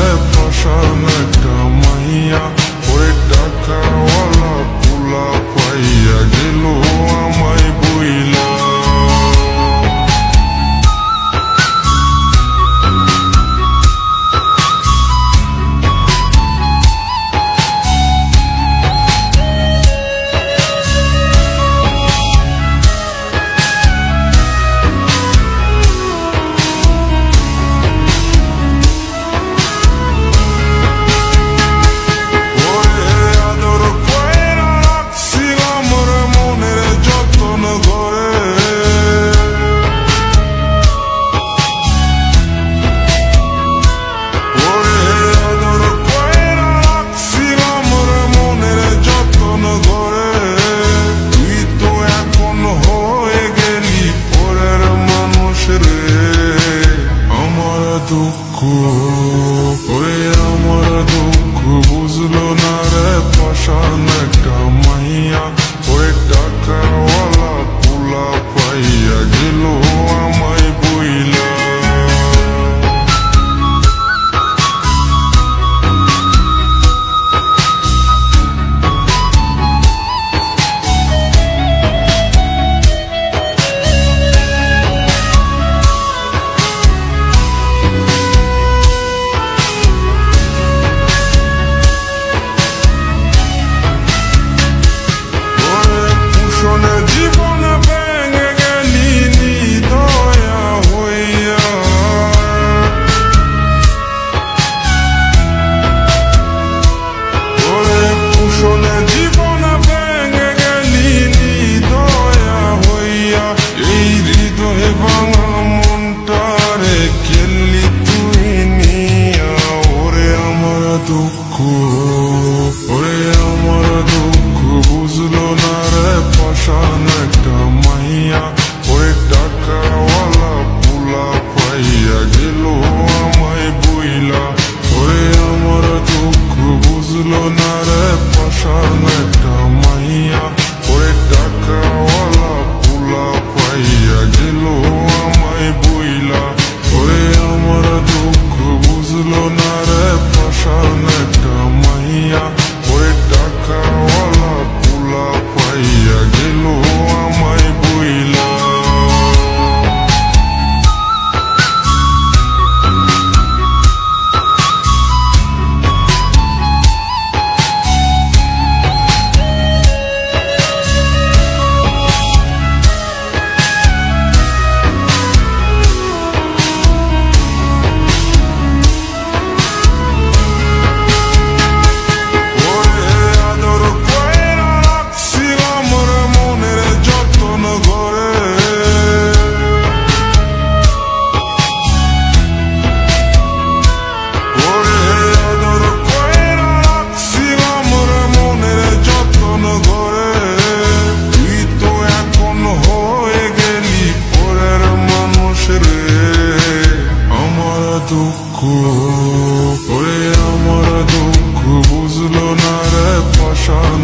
রে পাশান একটা মাইয়া, ওরে টাকাওয়ালা পোলা পাইয়া গেল আমায় বইলা। দুঃখ ওরে আমার দুঃখ বুঝলো না রে পাশান একটা মাইয়া, ওরে টাকাওয়ালা পোলা পাইয়া গেল আমায় বইলা। দুঃখ ওরে আমার দুঃখ বুঝলো না রে পাশান একটা মাইয়া, ওরে টাকাওয়ালা পোলা পাইয়া গেল আমায় বইলা। ওরে আমার দুঃখ বুঝলো না রে পাশান একটা মাইয়া, ওরে টাকাওয়ালা পোলা পাইয়া গেল আমায় বইলা। ওরে আমার দুঃখ বুঝলো না রে পাশান একটা মাইয়া, ওরে টাকাওয়ালা পোলা পাইয়া গেল আমায় বইলা। দুঃখ ওরে আমার দুঃখ বুঝলো না রে পাশান